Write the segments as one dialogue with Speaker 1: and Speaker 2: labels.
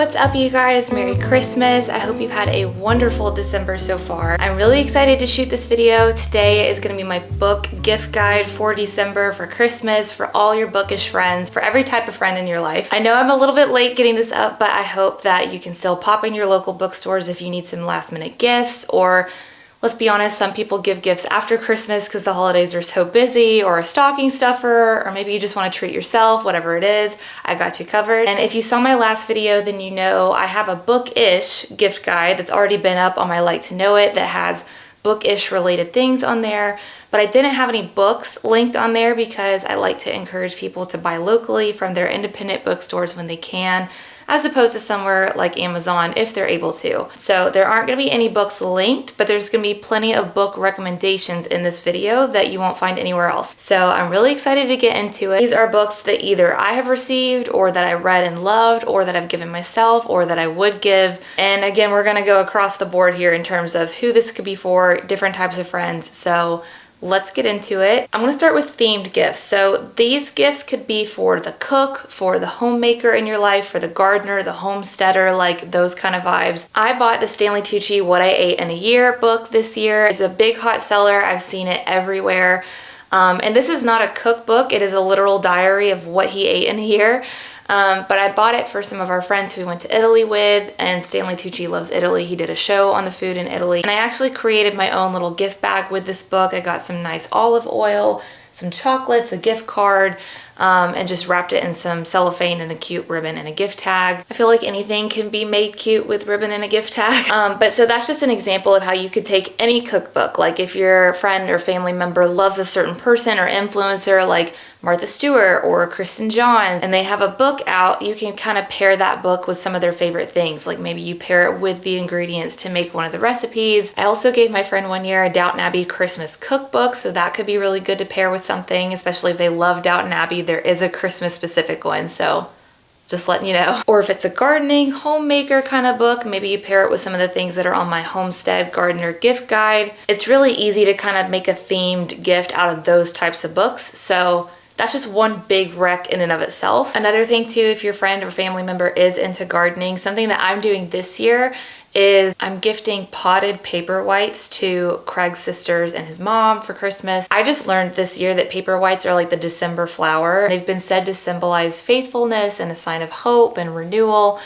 Speaker 1: What's up, you guys? Merry Christmas. I hope you've had a wonderful December so far. I'm really excited to shoot this video. Today is going to be my book gift guide for December, for Christmas, for all your bookish friends, for every type of friend in your life. I know I'm a little bit late getting this up, but I hope that you can still pop in your local bookstores if you need some last minute gifts, or let's be honest, some people give gifts after Christmas because the holidays are so busy, or a stocking stuffer, or maybe you just want to treat yourself, whatever it is, I got you covered. And if you saw my last video, then you know I have a bookish gift guide that's already been up on my Like to Know It that has bookish related things on there, but I didn't have any books linked on there because I like to encourage people to buy locally from their independent bookstores when they can, as opposed to somewhere like Amazon if they're able to. So there aren't going to be any books linked, but there's going to be plenty of book recommendations in this video that you won't find anywhere else. So I'm really excited to get into it. These are books that either I have received, or that I read and loved, or that I've given myself, or that I would give. And again, we're going to go across the board here in terms of who this could be for, different types of friends. So let's get into it. I'm gonna start with themed gifts. So these gifts could be for the cook, for the homemaker in your life, for the gardener, the homesteader, like those kind of vibes. I bought the Stanley Tucci What I Ate in a Year book this year. It's a big hot seller. I've seen it everywhere. And this is not a cookbook. It is a literal diary of what he ate in a year. But I bought it for some of our friends who we went to Italy with, and Stanley Tucci loves Italy. He did a show on the food in Italy. And I actually created my own little gift bag with this book. I got some nice olive oil, some chocolates, a gift card, and just wrapped it in some cellophane and a cute ribbon and a gift tag. I feel like anything can be made cute with ribbon and a gift tag. But so that's just an example of how you could take any cookbook. Like if your friend or family member loves a certain person or influencer, like Martha Stewart or Kristen Johns, and they have a book out, you can kind of pair that book with some of their favorite things. Like maybe you pair it with the ingredients to make one of the recipes. I also gave my friend one year a Downton Abbey Christmas cookbook, so that could be really good to pair with something, especially if they love Downton Abbey. There is a Christmas specific one, so just letting you know. Or if it's a gardening, homemaker kind of book, maybe you pair it with some of the things that are on my Homestead Gardener gift guide. It's really easy to kind of make a themed gift out of those types of books. So that's just one big rec in and of itself. Another thing too, if your friend or family member is into gardening, something that I'm doing this year is I'm gifting potted paper whites to Craig's sisters and his mom for Christmas. I just learned this year that paper whites are like the December flower. They've been said to symbolize faithfulness and a sign of hope and renewal,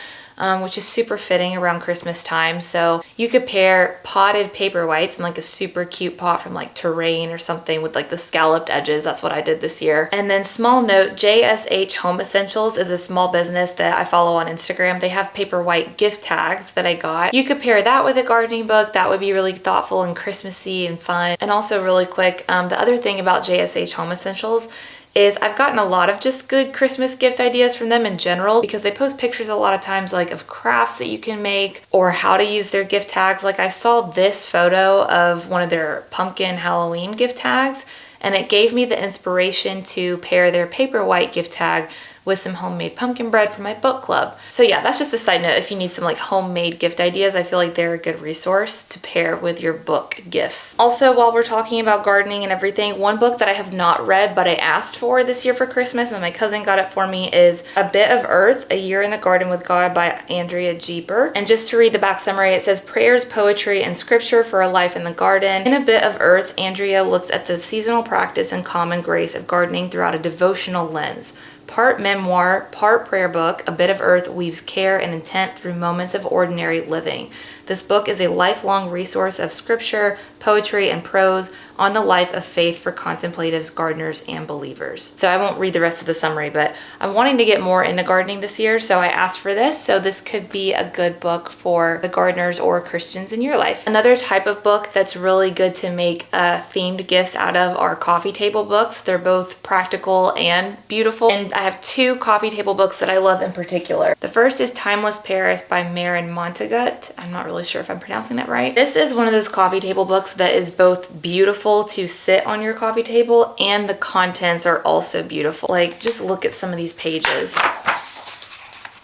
Speaker 1: which is super fitting around Christmas time. So you could pair potted paper whites in like a super cute pot from like Terrain or something with like the scalloped edges. That's what I did this year. And then small note, JSH Home Essentials is a small business that I follow on Instagram. They have paper white gift tags that I got. You could pair that with a gardening book. That would be really thoughtful and Christmassy and fun. And also really quick, the other thing about JSH Home Essentials is I've gotten a lot of just good Christmas gift ideas from them in general, because they post pictures a lot of times like of crafts that you can make or how to use their gift tags. Like I saw this photo of one of their pumpkin Halloween gift tags, and it gave me the inspiration to pair their paper white gift tag with some homemade pumpkin bread for my book club. So yeah, that's just a side note. If you need some like homemade gift ideas, I feel like they're a good resource to pair with your book gifts. Also, while we're talking about gardening and everything, one book that I have not read but I asked for this year for Christmas, and my cousin got it for me, is A Bit of Earth, A Year in the Garden with God by Andrea G. Burke. And just to read the back summary, it says, prayers, poetry, and scripture for a life in the garden. In A Bit of Earth, Andrea looks at the seasonal practice and common grace of gardening throughout a devotional lens. Part memoir, part prayer book, A Bit of Earth weaves care and intent through moments of ordinary living. This book is a lifelong resource of scripture, poetry, and prose on the life of faith for contemplatives, gardeners, and believers. So I won't read the rest of the summary, but I'm wanting to get more into gardening this year, so I asked for this. So this could be a good book for the gardeners or Christians in your life. Another type of book that's really good to make themed gifts out of are coffee table books. They're both practical and beautiful. And I have two coffee table books that I love in particular. The first is Timeless Paris by Maren Montagut. I'm not really sure if I'm pronouncing that right. This is one of those coffee table books that is both beautiful to sit on your coffee table, and the contents are also beautiful. Like, just look at some of these pages.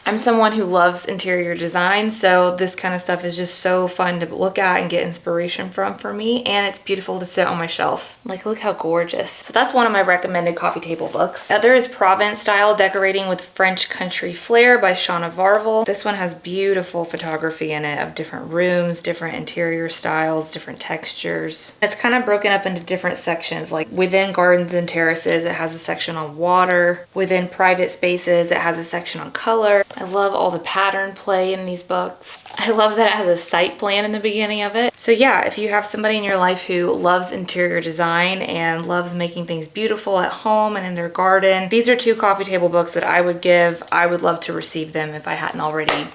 Speaker 1: I I'm someone who loves interior design, so this kind of stuff is just so fun to look at and get inspiration from for me, and it's beautiful to sit on my shelf. Like, look how gorgeous. So that's one of my recommended coffee table books. The other is Provence Style Decorating with French Country Flair by Shauna Varvel. This one has beautiful photography in it of different rooms, different interior styles, different textures. It's kind of broken up into different sections, like within gardens and terraces, it has a section on water. Within private spaces, it has a section on color. I love all the pattern play in these books. I love that it has a site plan in the beginning of it. So yeah, if you have somebody in your life who loves interior design and loves making things beautiful at home and in their garden, these are 2 coffee table books that I would give. I would love to receive them if I hadn't already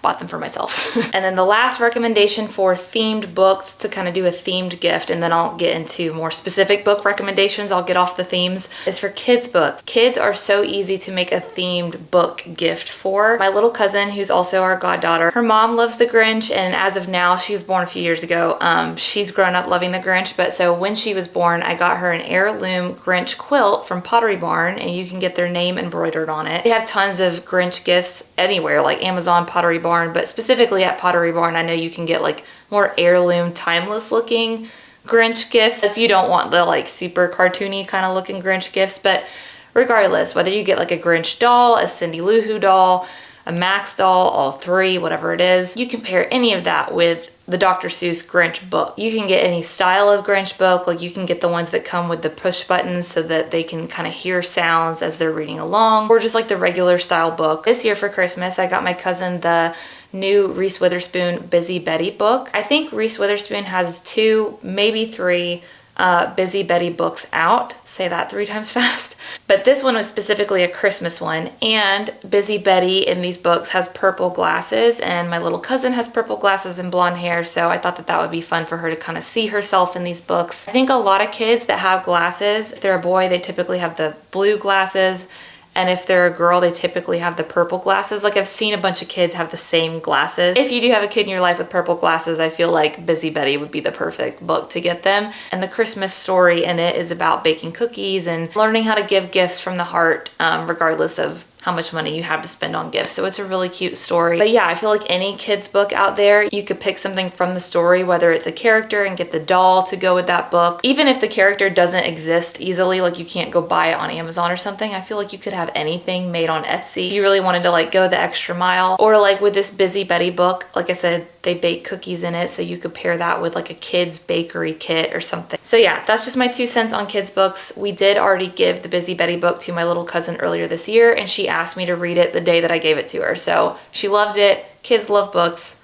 Speaker 1: bought them for myself. And then the last recommendation for themed books, to kind of do a themed gift, and then I'll get into more specific book recommendations, I'll get off the themes, is for kids books. Kids are so easy to make a themed book gift for. My little cousin, who's also our goddaughter, her mom loves The Grinch, and as of now, she was born a few years ago, she's grown up loving The Grinch, but so when she was born, I got her an heirloom Grinch quilt from Pottery Barn, and you can get their name embroidered on it. They have tons of Grinch gifts anywhere, like Amazon, Pottery Barn, but specifically at Pottery Barn, I know you can get like more heirloom, timeless looking Grinch gifts if you don't want the like super cartoony kind of looking Grinch gifts. But regardless, whether you get like a Grinch doll, a Cindy Lou Who doll, a Max doll, all 3, whatever it is, you can pair any of that with the Dr. Seuss Grinch book. You can get any style of Grinch book, like you can get the ones that come with the push buttons so that they can kind of hear sounds as they're reading along, or just like the regular style book. This year for Christmas, I got my cousin the new Reese Witherspoon Busy Betty book. I think Reese Witherspoon has 2, maybe 3 Busy Betty books out. Say that 3 times fast. But this one was specifically a Christmas one, and Busy Betty in these books has purple glasses, and my little cousin has purple glasses and blonde hair, so I thought that that would be fun for her to kind of see herself in these books. I think a lot of kids that have glasses, if they're a boy, they typically have the blue glasses, and if they're a girl, they typically have the purple glasses. Like, I've seen a bunch of kids have the same glasses. If you do have a kid in your life with purple glasses, I feel like Busy Betty would be the perfect book to get them. And the Christmas story in it is about baking cookies and learning how to give gifts from the heart, regardless of how much money you have to spend on gifts. So it's a really cute story. But yeah, I feel like any kid's book out there, you could pick something from the story, whether it's a character and get the doll to go with that book. Even if the character doesn't exist easily, like you can't go buy it on Amazon or something, I feel like you could have anything made on Etsy. If you really wanted to like go the extra mile. Or like with this Busy Betty book, like I said, they bake cookies in it, so you could pair that with like a kid's bakery kit or something. So yeah, that's just my 2 cents on kids books. We did already give the Busy Betty book to my little cousin earlier this year, and she asked me to read it the day that I gave it to her. So she loved it. Kids love books.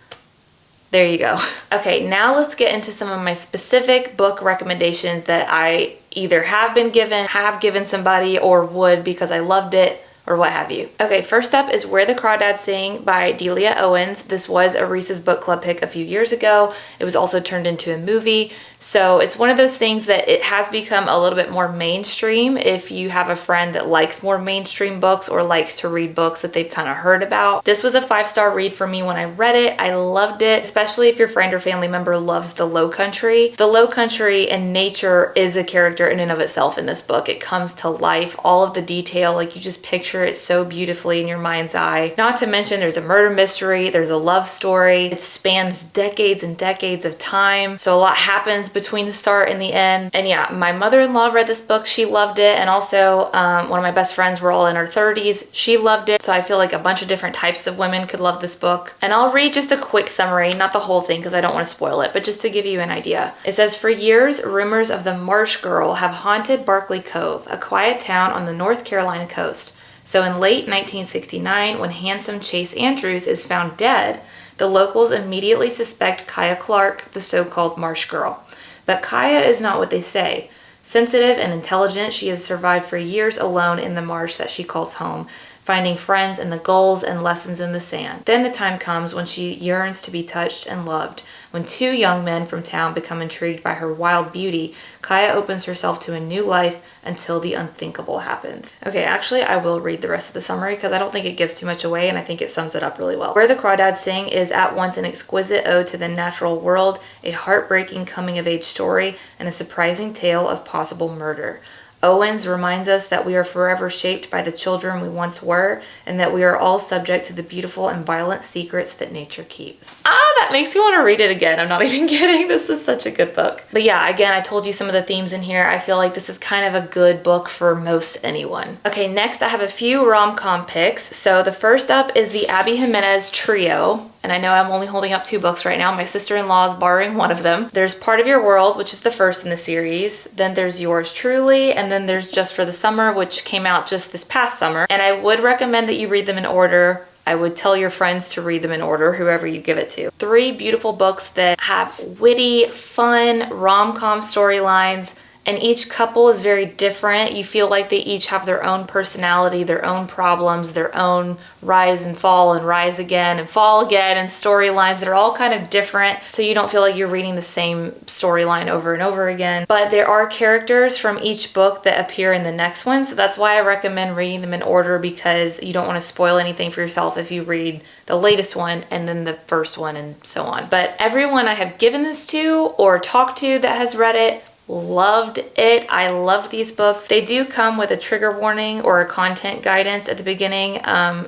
Speaker 1: There you go. Okay, now let's get into some of my specific book recommendations that I either have been given, have given somebody, or would because I loved it, or what have you. Okay, first up is Where the Crawdads Sing by Delia Owens. This was a Reese's Book Club pick a few years ago. It was also turned into a movie. So it's one of those things that it has become a little bit more mainstream if you have a friend that likes more mainstream books or likes to read books that they've kind of heard about. This was a 5-star read for me when I read it. I loved it, especially if your friend or family member loves the Low Country. The Low Country and nature is a character in and of itself in this book. It comes to life, all of the detail, like you just picture it so beautifully in your mind's eye. Not to mention there's a murder mystery, there's a love story. It spans decades and decades of time, so a lot happens between the start and the end. And yeah, my mother-in-law read this book. She loved it. And also one of my best friends, we're all in our 30s. She loved it. So I feel like a bunch of different types of women could love this book. And I'll read just a quick summary, not the whole thing because I don't want to spoil it, but just to give you an idea. It says, for years, rumors of the Marsh Girl have haunted Barkley Cove, a quiet town on the North Carolina coast. So in late 1969, when handsome Chase Andrews is found dead, the locals immediately suspect Kaya Clark, the so-called Marsh Girl. But Kaya is not what they say. Sensitive and intelligent, she has survived for years alone in the marsh that she calls home, finding friends in the gulls and lessons in the sand. Then the time comes when she yearns to be touched and loved. When 2 young men from town become intrigued by her wild beauty, Kaya opens herself to a new life until the unthinkable happens. Okay, actually I will read the rest of the summary because I don't think it gives too much away and I think it sums it up really well. Where the Crawdads Sing is at once an exquisite ode to the natural world, a heartbreaking coming-of-age story, and a surprising tale of possible murder. Owens reminds us that we are forever shaped by the children we once were, and that we are all subject to the beautiful and violent secrets that nature keeps. That makes me want to read it again. I'm not even kidding. This is such a good book. But yeah, again, I told you some of the themes in here. I feel like this is kind of a good book for most anyone. Okay, next I have a few rom-com picks. So the first up is the Abby Jimenez Trio. And I know I'm only holding up 2 books right now. My sister-in-law is borrowing one of them. There's Part of Your World, which is the first in the series. Then there's Yours Truly. And then there's Just for the Summer, which came out just this past summer. And I would recommend that you read them in order. I would tell your friends to read them in order, whoever you give it to. 3 beautiful books that have witty, fun, rom-com storylines. And each couple is very different. You feel like they each have their own personality, their own problems, their own rise and rise again and fall again, and storylines that are all kind of different. So you don't feel like you're reading the same storyline over and over again. But there are characters from each book that appear in the next one. So that's why I recommend reading them in order, because you don't want to spoil anything for yourself if you read the latest one and then the first one and so on. But everyone I have given this to or talked to that has read it loved it. I loved these books. They do come with a trigger warning or a content guidance at the beginning.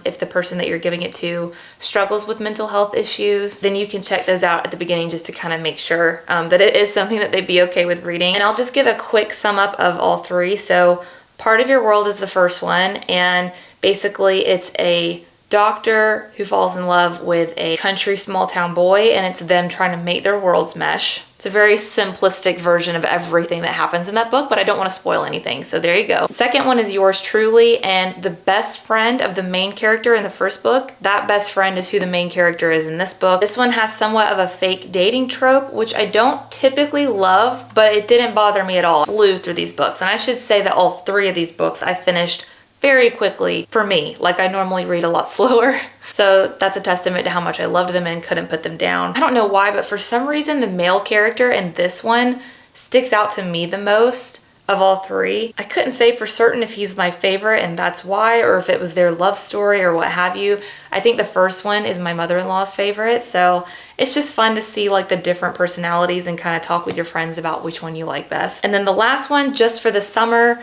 Speaker 1: If the person that you're giving it to struggles with mental health issues, then you can check those out at the beginning just to kind of make sure that it is something that they'd be okay with reading. And I'll just give a quick sum up of all 3. So Part of Your World is the first one, and basically it's a doctor who falls in love with a country small town boy, and it's them trying to make their worlds mesh. It's a very simplistic version of everything that happens in that book, but I don't want to spoil anything, so there you go. The second one is Yours Truly, and the best friend of the main character in the first book, that best friend is who the main character is in this book. This one has somewhat of a fake dating trope, which I don't typically love, but it didn't bother me at all. I flew through these books, and I should say that all 3 of these books I finished very quickly for me. Like, I normally read a lot slower. So that's a testament to how much I loved them and couldn't put them down. I don't know why, but for some reason the male character in this one sticks out to me the most of all 3. I couldn't say for certain if he's my favorite and that's why, or if it was their love story or what have you. I think the first one is my mother-in-law's favorite, so it's just fun to see like the different personalities and kind of talk with your friends about which one you like best. And then the last one, Just for the Summer,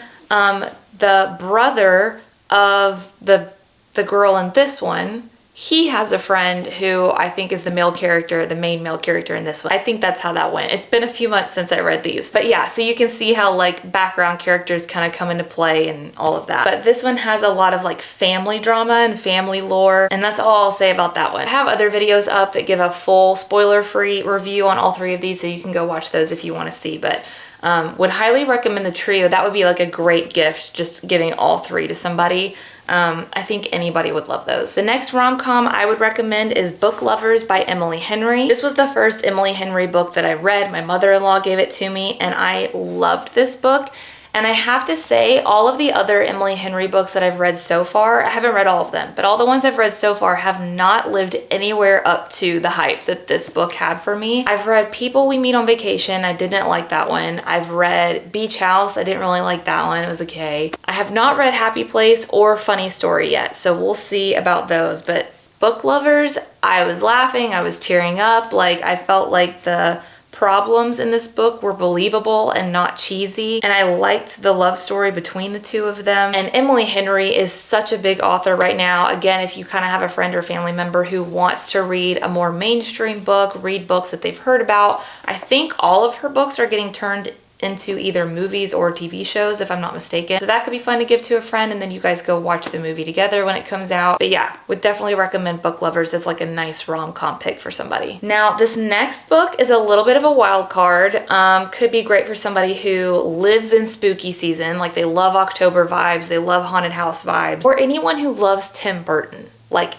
Speaker 1: the brother of the girl in this one, he has a friend who I think is the male character, the main male character in this one. I think that's how that went. It's been a few months since I read these. But yeah, so you can see how like background characters kind of come into play and all of that. But this one has a lot of like family drama and family lore, and that's all I'll say about that one. I have other videos up that give a full spoiler-free review on all 3 of these, so you can go watch those if you want to see. But would highly recommend the trio. That would be like a great gift, just giving all 3 to somebody. I think anybody would love those. The next rom-com I would recommend is Book Lovers by Emily Henry. This was the first Emily Henry book that I read. My mother-in-law gave it to me, and I loved this book. And I have to say, all of the other Emily Henry books that I've read so far, I haven't read all of them, but all the ones I've read so far have not lived anywhere up to the hype that this book had for me. I've read People We Meet on Vacation. I didn't like that one. I've read Beach House. I didn't really like that one. It was okay. I have not read Happy Place or Funny Story yet, so we'll see about those. But Book Lovers, I was laughing. I was tearing up. Like, I felt like the problems in this book were believable and not cheesy, and I liked the love story between the 2 of them. And Emily Henry is such a big author right now. Again, if you kind of have a friend or family member who wants to read a more mainstream book, read books that they've heard about, I think all of her books are getting turned into either movies or TV shows, if I'm not mistaken. So that could be fun to give to a friend, and then you guys go watch the movie together when it comes out. But yeah, would definitely recommend Book Lovers as like a nice rom-com pick for somebody. Now, this next book is a little bit of a wild card. Could be great for somebody who lives in spooky season, like they love October vibes, they love haunted house vibes, or anyone who loves Tim Burton. Like,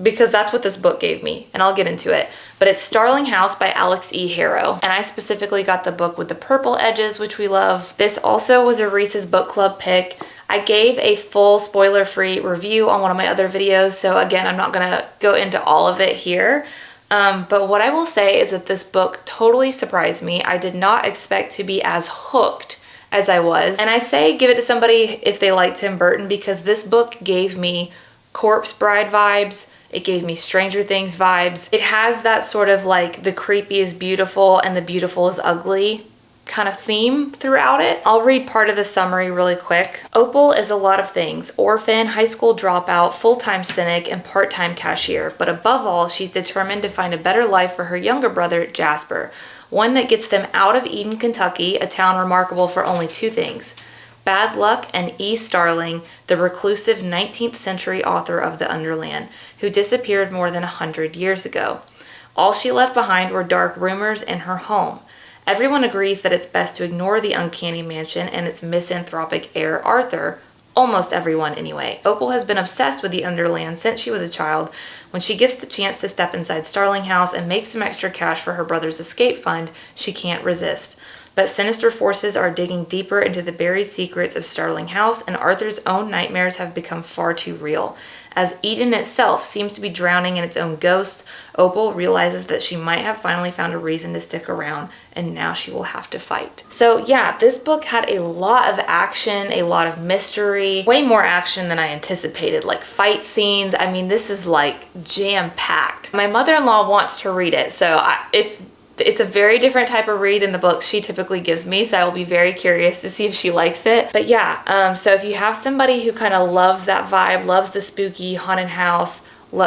Speaker 1: because that's what this book gave me, and I'll get into it. But it's Starling House by Alex E. Harrow, and I specifically got the book with the purple edges, which we love. This also was a Reese's Book Club pick. I gave a full spoiler-free review on one of my other videos, so again, I'm not gonna go into all of it here. But what I will say is that this book totally surprised me. I did not expect to be as hooked as I was. And I say give it to somebody if they like Tim Burton, because this book gave me Corpse Bride vibes. It gave me Stranger Things vibes. It has that sort of like the creepy is beautiful and the beautiful is ugly kind of theme throughout it. I'll read part of the summary really quick. Opal is a lot of things: orphan, high school dropout, full-time cynic, and part-time cashier. But above all, she's determined to find a better life for her younger brother, Jasper. One that gets them out of Eden, Kentucky, a town remarkable for only two things: bad luck and E. Starling, the reclusive 19th century author of The Underland, who disappeared more than 100 years ago. All she left behind were dark rumors in her home. Everyone agrees that it's best to ignore the uncanny mansion and its misanthropic heir, Arthur. Almost everyone, anyway. Opal has been obsessed with the Underland since she was a child. When she gets the chance to step inside Starling House and make some extra cash for her brother's escape fund, she can't resist. But sinister forces are digging deeper into the buried secrets of Starling House, and Arthur's own nightmares have become far too real. As Eden itself seems to be drowning in its own ghosts, Opal realizes that she might have finally found a reason to stick around, and now she will have to fight. So yeah, this book had a lot of action, a lot of mystery, way more action than I anticipated, like fight scenes. I mean, this is like jam-packed. My mother-in-law wants to read it, so it's a very different type of read than the books she typically gives me, so I will be very curious to see if she likes it. But yeah, so if you have somebody who kind of loves that vibe, loves the spooky haunted house,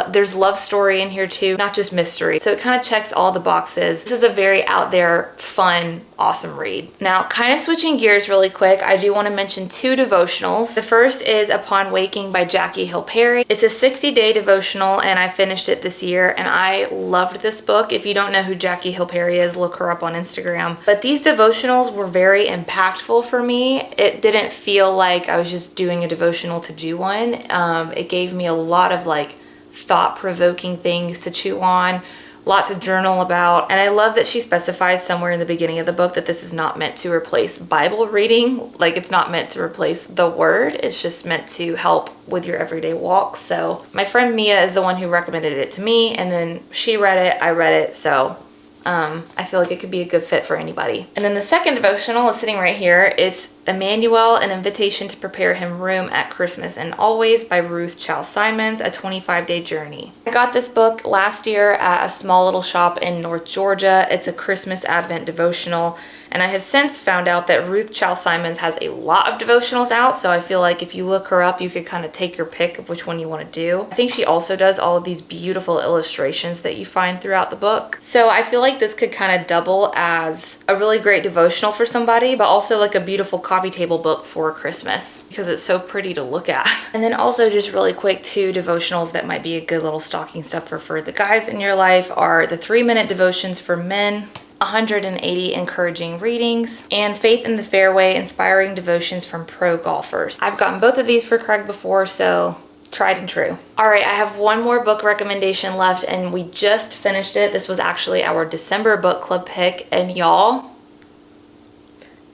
Speaker 1: there's love story in here too, not just mystery. So it kind of checks all the boxes. This is a very out there, fun, awesome read. Now, kind of switching gears really quick, I do want to mention two devotionals. The first is Upon Waking by Jackie Hill Perry. It's a 60-day devotional, and I finished it this year, and I loved this book. If you don't know who Jackie Hill Perry is, look her up on Instagram. But these devotionals were very impactful for me. It didn't feel like I was just doing a devotional to do one. It gave me a lot of like thought-provoking things to chew on, lots to journal about. And I love that she specifies somewhere in the beginning of the book that this is not meant to replace Bible reading. Like, it's not meant to replace the word. It's just meant to help with your everyday walk. So my friend Mia is the one who recommended it to me, and then she read it, I read it, so I feel like it could be a good fit for anybody. And then the second devotional is sitting right here. It's Emmanuel, an invitation to prepare him room at Christmas and always by Ruth Chow Simons, a 25-day journey. I got this book last year at a small little shop in North Georgia. It's a Christmas Advent devotional. And I have since found out that Ruth Chow Simons has a lot of devotionals out, so I feel like if you look her up, you could kind of take your pick of which one you want to do. I think she also does all of these beautiful illustrations that you find throughout the book. So I feel like this could kind of double as a really great devotional for somebody, but also like a beautiful coffee table book for Christmas because it's so pretty to look at. And then also just really quick, two devotionals that might be a good little stocking stuffer for the guys in your life are the 3-minute devotions for men, 180 encouraging readings, and Faith in the Fairway, inspiring devotions from pro golfers. I've gotten both of these for Craig before, so tried and true. All right, I have one more book recommendation left, and we just finished it. This was actually our December book club pick, and y'all,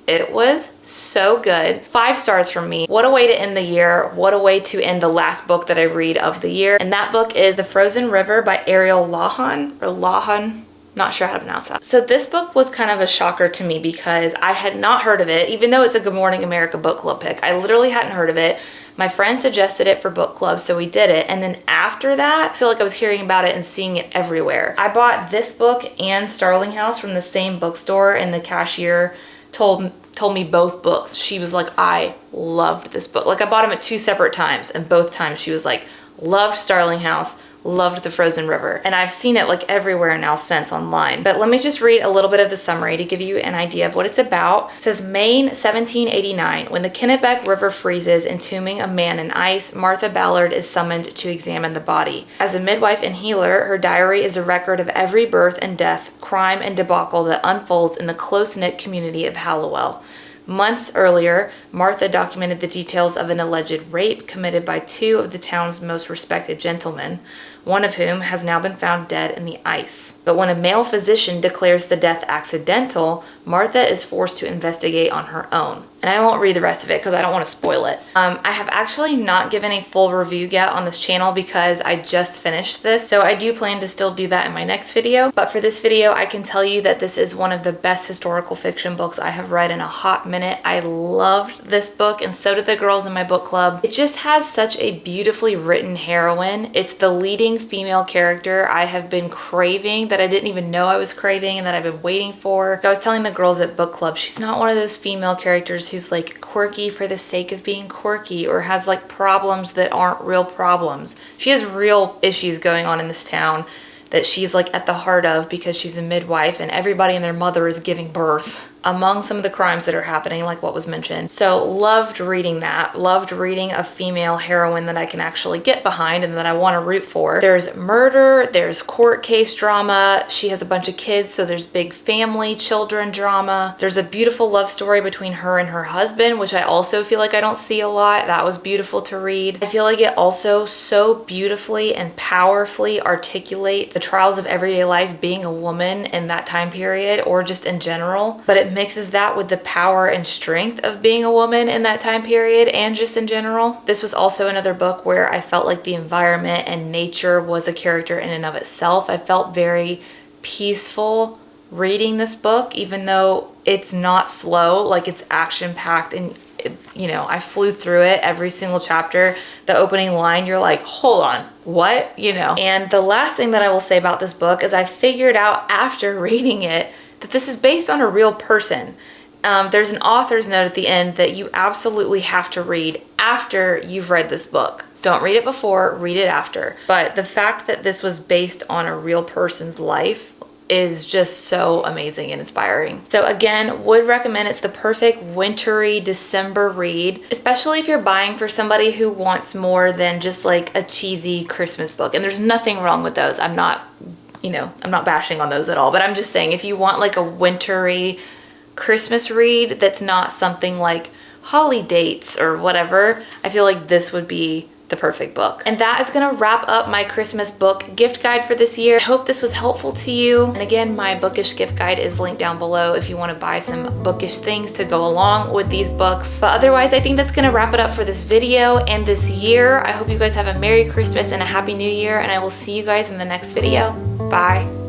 Speaker 1: it was so good. 5 stars from me. What a way to end the year. What a way to end the last book that I read of the year. And that book is The Frozen River by Ariel Lawhon. Not sure how to pronounce that. So this book was kind of a shocker to me because I had not heard of it, even though it's a Good Morning America book club pick. I literally hadn't heard of it. My friend suggested it for book club, so we did it. And then after that, I feel like I was hearing about it and seeing it everywhere. I bought this book and Starling House from the same bookstore, and the cashier told me both books. She was like, I loved this book. Like, I bought them at 2 separate times, and both times she was like, loved Starling House, loved The Frozen River. And I've seen it like everywhere now since online. But let me just read a little bit of the summary to give you an idea of what it's about. It says, Maine, 1789. When the Kennebec River freezes, entombing a man in ice, Martha Ballard is summoned to examine the body. As a midwife and healer, her diary is a record of every birth and death, crime and debacle that unfolds in the close-knit community of Hallowell. Months earlier, Martha documented the details of an alleged rape committed by 2 of the town's most respected gentlemen, one of whom has now been found dead in the ice. But when a male physician declares the death accidental, Martha is forced to investigate on her own. And I won't read the rest of it because I don't want to spoil it. I have actually not given a full review yet on this channel because I just finished this, so I do plan to still do that in my next video. But for this video, I can tell you that this is one of the best historical fiction books I have read in a hot minute. I loved this book, and so did the girls in my book club. It just has such a beautifully written heroine. It's the leading leading female character I have been craving, that I didn't even know I was craving and that I've been waiting for. I was telling the girls at book club, she's not one of those female characters who's like quirky for the sake of being quirky or has like problems that aren't real problems. She has real issues going on in this town that she's like at the heart of because she's a midwife and everybody and their mother is giving birth among some of the crimes that are happening, like what was mentioned. So loved reading that. Loved reading a female heroine that I can actually get behind and that I want to root for. There's murder, there's court case drama. She has a bunch of kids, so there's big family, children drama. There's a beautiful love story between her and her husband, which I also feel like I don't see a lot. That was beautiful to read. I feel like it also so beautifully and powerfully articulates the trials of everyday life being a woman in that time period or just in general. But it mixes that with the power and strength of being a woman in that time period and just in general. This was also another book where I felt like the environment and nature was a character in and of itself. I felt very peaceful reading this book, even though it's not slow, like it's action packed and you know, I flew through it every single chapter. The opening line, you're like, hold on, what? You know. And the last thing that I will say about this book is I figured out after reading it that this is based on a real person. There's an author's note at the end that you absolutely have to read after you've read this book. Don't read it before, read it after. But the fact that this was based on a real person's life is just so amazing and inspiring. So again, would recommend. It's the perfect wintry December read, especially if you're buying for somebody who wants more than just like a cheesy Christmas book. And there's nothing wrong with those. I'm not bashing on those at all, but I'm just saying if you want like a wintry Christmas read that's not something like Holly Dates or whatever, I feel like this would be the perfect book. And that is gonna wrap up my Christmas book gift guide for this year. I hope this was helpful to you. And again, my bookish gift guide is linked down below if you wanna buy some bookish things to go along with these books. But otherwise, I think that's gonna wrap it up for this video and this year. I hope you guys have a Merry Christmas and a Happy New Year, and I will see you guys in the next video. Bye.